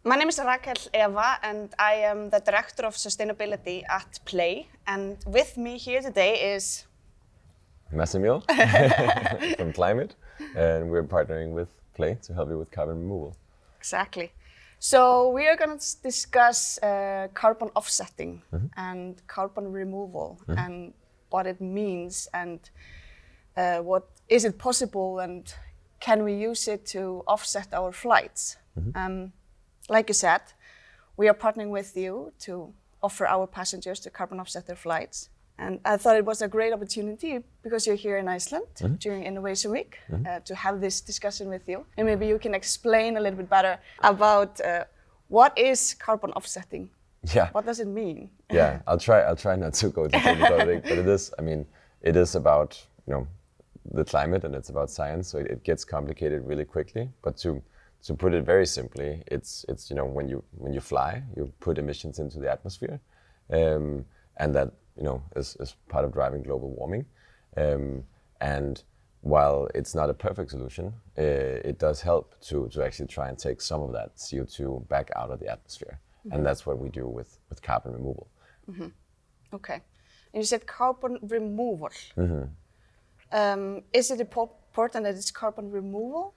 My name is Raquel Eva, and I am the Director of Sustainability at Play. And with me here today is Massimil from Climate, and we're partnering with Play to help you with carbon removal. Exactly. So we are going to discuss carbon offsetting and carbon removal and what it means and what is it possible and can we use it to offset our flights. Like you said, we are partnering with you to offer our passengers to carbon offset their flights. And I thought it was a great opportunity because you're here in Iceland during Innovation Week to have this discussion with you. And maybe you can explain a little bit better about what is carbon offsetting? Yeah. What does it mean? Yeah, I'll try not to go into the but it is about, the climate and it's about science, so it gets complicated really quickly. But to put it very simply, it's when you fly, you put emissions into the atmosphere, and that is part of driving global warming. And while it's not a perfect solution, it does help to actually try and take some of that CO2 back out of the atmosphere, and that's what we do with carbon removal. Okay, and you said carbon removal. Is it important that it's carbon removal?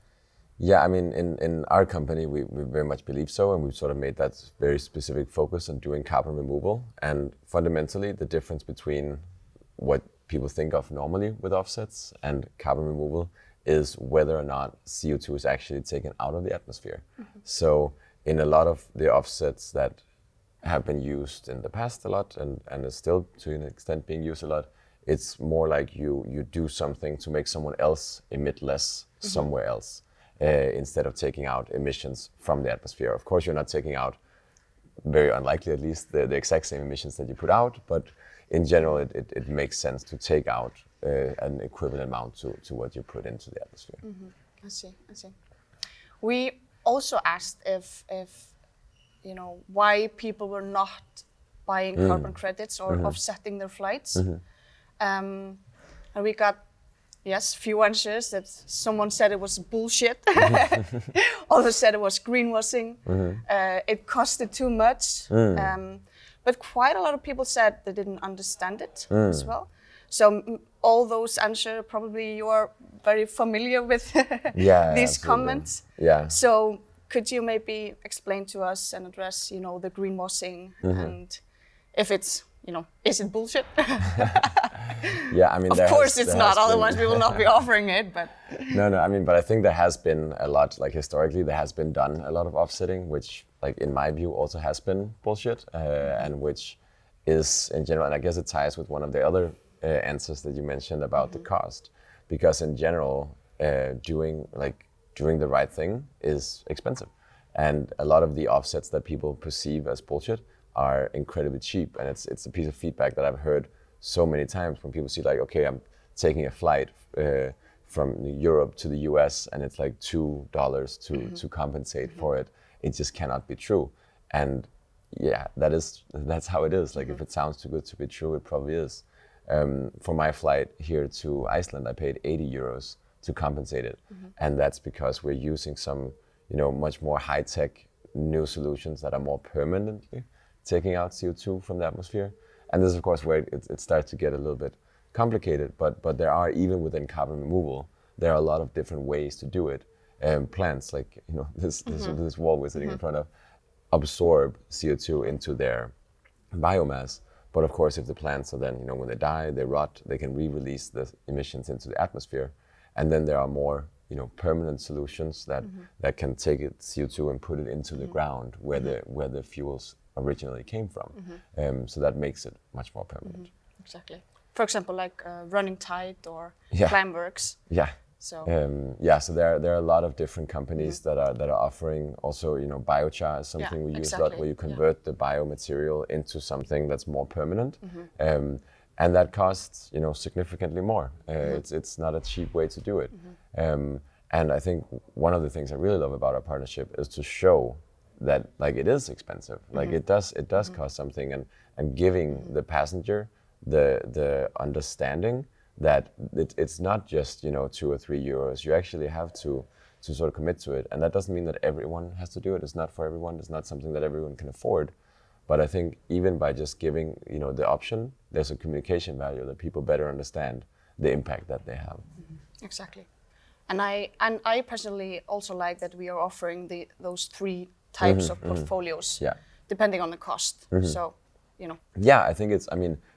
Yeah, I mean, in our company, we very much believe so, and we've sort of made that very specific focus on doing carbon removal. And fundamentally, the difference between what people think of normally with offsets and carbon removal is whether or not CO2 is actually taken out of the atmosphere. So in a lot of the offsets that have been used in the past a lot and is still to an extent being used a lot, it's more like you do something to make someone else emit less somewhere else. Instead of taking out emissions from the atmosphere. Of course, you're not taking out, very unlikely at least, the exact same emissions that you put out, but in general, it makes sense to take out an equivalent amount to what you put into the atmosphere. I see. We also asked if why people were not buying carbon credits or offsetting their flights. And we got few answers. That someone said it was bullshit. Others said it was greenwashing. It costed too much. But quite a lot of people said they didn't understand it as well. So all those answers, probably you are very familiar with these comments. Yeah. So could you maybe explain to us and address, the greenwashing and if it's, is it bullshit? Yeah, I mean, of course it's not, otherwise we will not be offering it, but. No, I mean, but I think there has been a lot, like historically, there has been done a lot of offsetting, which, like in my view, also has been bullshit, and which is in general, and I guess it ties with one of the other answers that you mentioned about the cost, because in general, doing the right thing is expensive. And a lot of the offsets that people perceive as bullshit are incredibly cheap, and it's a piece of feedback that I've heard so many times when people see like, okay, I'm taking a flight from Europe to the US and it's like $2 to compensate for it. It just cannot be true. And yeah, that's how it is. Like if it sounds too good to be true, it probably is. For my flight here to Iceland, I paid 80 euros to compensate it. And that's because we're using some, much more high-tech new solutions that are more permanently taking out CO2 from the atmosphere. And this is, of course, where it starts to get a little bit complicated, but there are, even within carbon removal, there are a lot of different ways to do it. Plants, like, this wall we're sitting in front of, absorb CO2 into their biomass. But of course, if the plants are then, when they die, they rot, they can re-release the emissions into the atmosphere. And then there are more, permanent solutions that can take CO2 and put it into the ground where the fuels originally came from. So that makes it much more permanent. Exactly. For example, like Running Tide or Climeworks. Yeah. So so there are a lot of different companies that are offering also, biochar is something we use a lot, where you convert the biomaterial into something that's more permanent. And that costs, significantly more. It's not a cheap way to do it. And I think one of the things I really love about our partnership is to show that like it is expensive, like it does cost something, and giving the passenger the understanding that it's not just 2 or 3 euros. You actually have to to sort of commit to it. And that doesn't mean that everyone has to do it. It's not for everyone. It's not something that everyone can afford. But I think even by just giving, the option, there's a communication value that people better understand the impact that they have. Exactly. And I personally also like that we are offering those 3 types of portfolios, depending on the cost. So, Yeah, I think it's,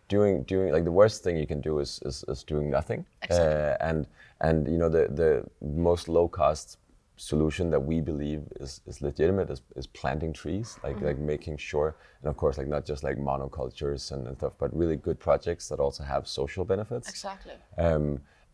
doing like the worst thing you can do is doing nothing. Exactly. And the most low cost solution that we believe is legitimate is planting trees, like making sure, and of course like not just like monocultures and stuff, but really good projects that also have social benefits. Exactly.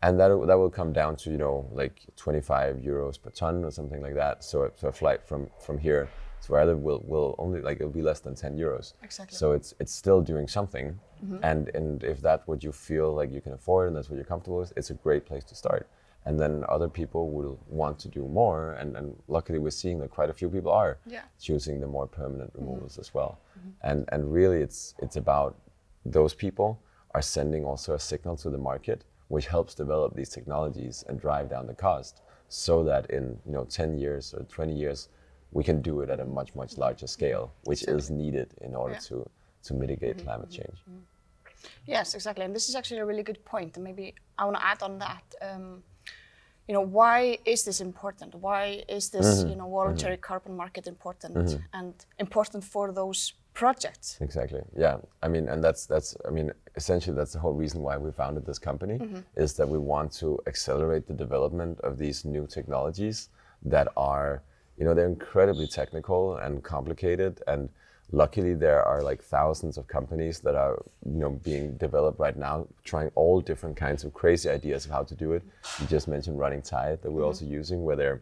And that will come down to like 25 euros per ton or something like that. So a flight from here to wherever will only like it'll be less than 10 euros. Exactly. So it's still doing something. And if that's what you feel like you can afford and that's what you're comfortable with, it's a great place to start. And then other people will want to do more, and luckily we're seeing that quite a few people are choosing the more permanent removals as well. And really it's about those people are sending also a signal to the market, which helps develop these technologies and drive down the cost, so that in 10 years or 20 years we can do it at a much larger scale, which is needed in order to mitigate climate change. Yes, exactly. And this is actually a really good point. And maybe I want to add on that. Why is this important? Why is this, voluntary carbon market important and important for those projects? Exactly. Yeah. And that's essentially that's the whole reason why we founded this company, is that we want to accelerate the development of these new technologies that are, they're incredibly technical and complicated, and luckily there are like thousands of companies that are being developed right now, trying all different kinds of crazy ideas of how to do it. You just mentioned running tide that we're also using, where they're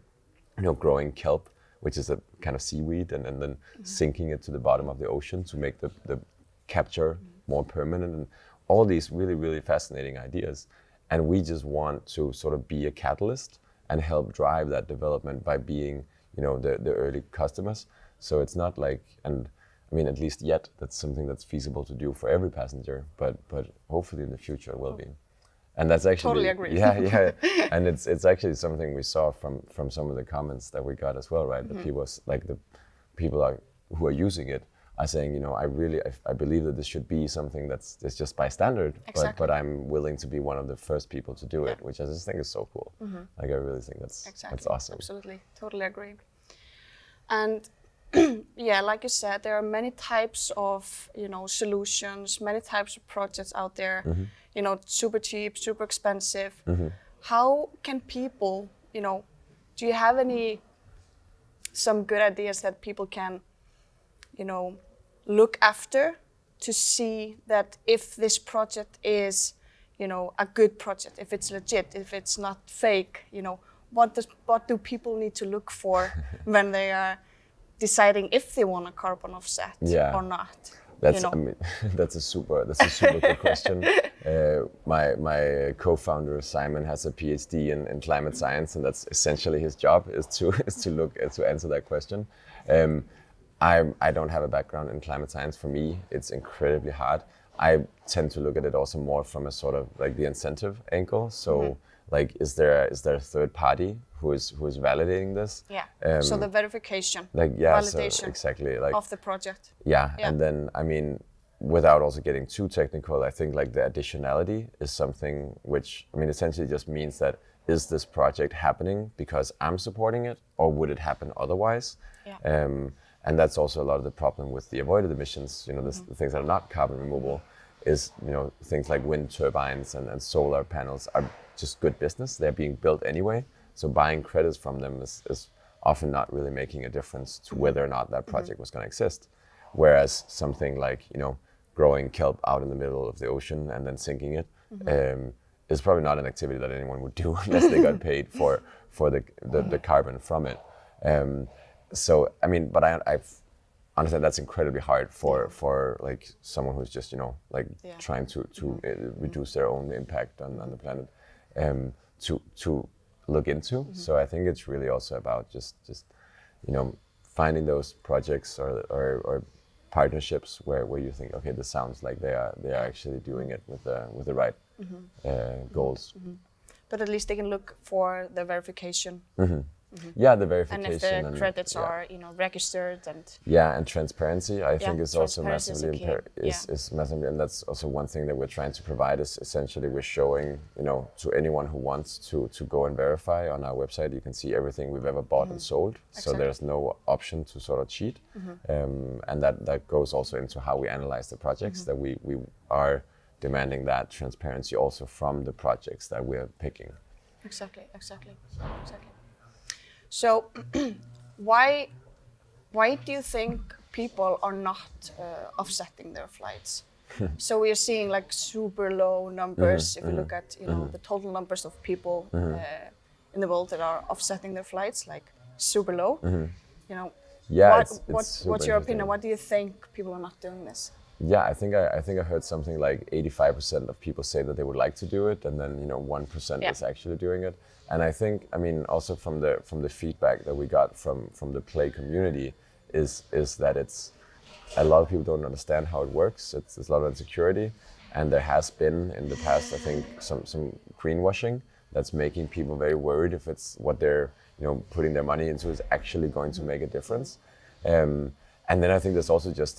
growing kelp, which is a kind of seaweed, and then sinking it to the bottom of the ocean to make the capture more permanent, and all these really fascinating ideas. And we just want to sort of be a catalyst and help drive that development by being the early customers. So it's not like, and at least yet, that's something that's feasible to do for every passenger, but hopefully in the future it will be. And that's actually Totally agree. Yeah. And it's actually something we saw from some of the comments that we got as well, right? The people who are using it are saying, I believe that this should be something that's just by standard, but I'm willing to be one of the first people to do it, which I just think is so cool. Like I really think that's awesome. Absolutely, totally agree. And like you said, there are many types of solutions, many types of projects out there. Super cheap, super expensive. How can people, do you have some good ideas that people can, look after to see that if this project is, a good project, if it's legit, if it's not fake, what do people need to look for when they are deciding if they want a carbon offset or not? That's a super good question. My co-founder Simon has a PhD in climate science, and that's essentially his job is to answer that question. I don't have a background in climate science. For me, it's incredibly hard. I tend to look at it also more from a sort of like the incentive angle. So like, is there a third party who is validating this? Yeah. So the verification, validation, so exactly, of the project. Yeah. And then without also getting too technical, I think like the additionality is something which essentially just means that, is this project happening because I'm supporting it, or would it happen otherwise? Yeah. And that's also a lot of the problem with the avoided emissions. The things that are not carbon removable is things like wind turbines and solar panels are just good business. They're being built anyway. So buying credits from them is often not really making a difference to whether or not that project was going to exist. Whereas something like, growing kelp out in the middle of the ocean and then sinking it is probably not an activity that anyone would do unless they got paid for the carbon from it. But I understand that's incredibly hard for like someone who's just, trying to reduce their own impact on the planet to look into. So I think it's really also about just finding those projects or partnerships where you think, okay, this sounds like they are actually doing it with the right goals. But at least they can look for the verification Yeah, the And verification if the credits yeah. are, registered and Yeah, and transparency, I think, is also transparency is a massively key. is massively, and that's also one thing that we're trying to provide. Is essentially we're showing, to anyone who wants to go and verify on our website, you can see everything we've ever bought and sold. So Exactly. there's no option to sort of cheat, and that goes also into how we analyze the projects. That we are demanding that transparency also from the projects that we're picking. Exactly. So, why do you think people are not offsetting their flights? So we are seeing like super low numbers. If you look at the total numbers of people in the world that are offsetting their flights, like super low. Yeah, what's your opinion? What do you think people are not doing this? Yeah, I think I heard something like 85% of people say that they would like to do it, and then 1% is actually doing it. And I think, also from the feedback that we got from the play community is that it's a lot of people don't understand how it works. There's a lot of insecurity, and there has been in the past, I think, some greenwashing that's making people very worried if it's what they're putting their money into is actually going to make a difference. And then I think there's also just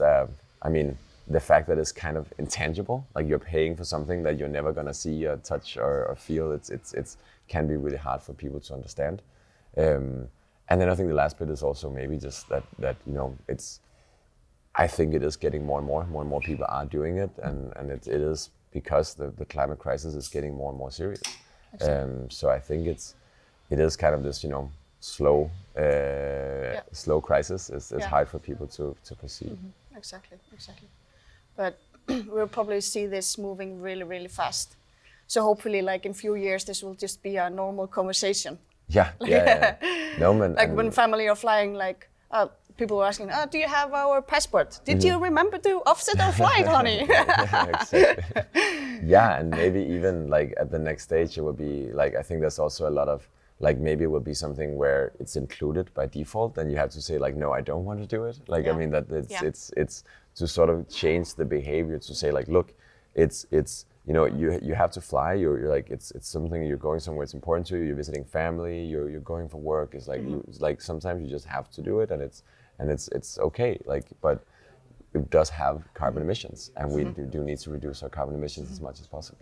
the fact that it's kind of intangible, like you're paying for something that you're never gonna see or touch or feel. It's can be really hard for people to understand. And then I think the last bit is also maybe just that it's. I think it is getting more and more people are doing it, and it is because the climate crisis is getting more and more serious. So I think it is kind of this slow slow crisis. It's hard for people to perceive. Exactly. But we'll probably see this moving really, really fast. So hopefully, like in a few years, this will just be a normal conversation. Yeah. No, man. Like when family are flying, like people were asking, "Do you have our passport? Did you remember to offset our flight, honey?" Yeah, exactly. Yeah, and maybe even like at the next stage, it will be like I think there's also a lot of like maybe it will be something where it's included by default, and you have to say like, "No, I don't want to do it." Like that it's to sort of change the behavior to say like, look, it's you have to fly. You're like it's something you're going somewhere. It's important to you. You're visiting family. You're going for work. It's like it's like sometimes you just have to do it, and it's okay. Like, but it does have carbon emissions, and we do need to reduce our carbon emissions as much as possible.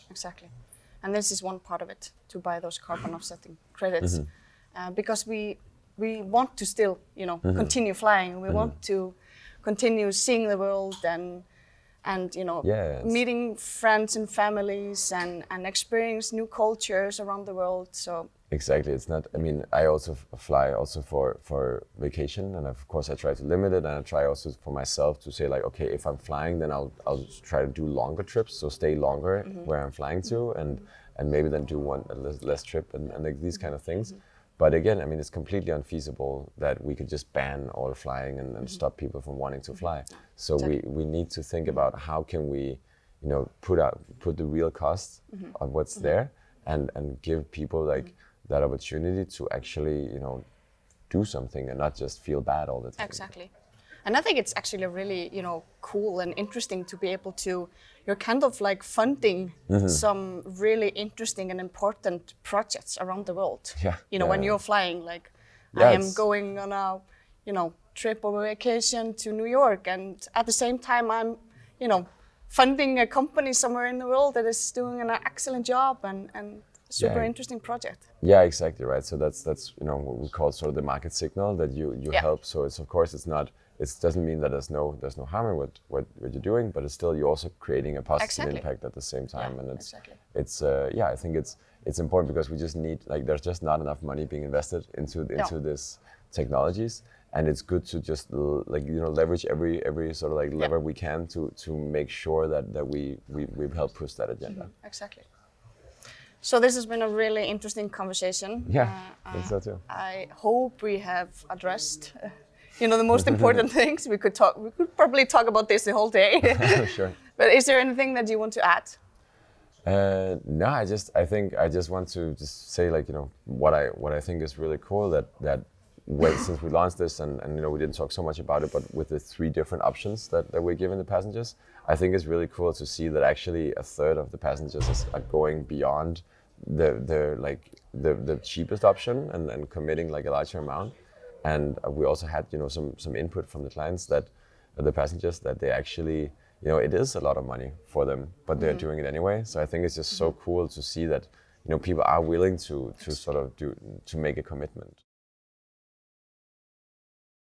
Exactly, and this is one part of it, to buy those carbon offsetting credits, because we want to still continue flying. We want to continue seeing the world and meeting friends and families and experience new cultures around the world. So exactly, it's not. I also fly also for vacation, and of course I try to limit it, and I try also for myself to say like, okay, if I'm flying, then I'll try to do longer trips, so stay longer where I'm flying to, and maybe then do one less trip and like these kind of things. But again, it's completely unfeasible that we could just ban all flying and stop people from wanting to fly. So we need to think about how can we, put the real cost of what's there and give people like that opportunity to actually, do something and not just feel bad all the time. Exactly. And I think it's actually really, cool and interesting to be able to, you're kind of like funding some really interesting and important projects around the world. When you're flying, like I am going on a, trip or vacation to New York, and at the same time I'm, funding a company somewhere in the world that is doing an excellent job and super interesting project. Yeah, exactly right. So that's what we call sort of the market signal that you help. So it's of course it doesn't mean that there's no harm in what you're doing, but it's still you're also creating a positive impact at the same time. And it's I think it's important because we just need like there's just not enough money being invested into this technologies, and it's good to just leverage every sort of like lever we can to make sure that we help push that agenda. Exactly. So this has been a really interesting conversation. Yeah, I think so too. I hope we have addressed the most important things. We could probably talk about this the whole day. Sure. But is there anything that you want to add? No, I think I just want to just say like, what I think is really cool that since we launched this and we didn't talk so much about it, but with the 3 different options that we're giving the passengers, I think it's really cool to see that actually a third of the passengers are going beyond the like the cheapest option and committing like a larger amount. And we also had, you know, some input from the clients that the passengers that they actually, you know, it is a lot of money for them, but they're doing it anyway. So I think it's just so cool to see that, you know, people are willing to sort of to make a commitment.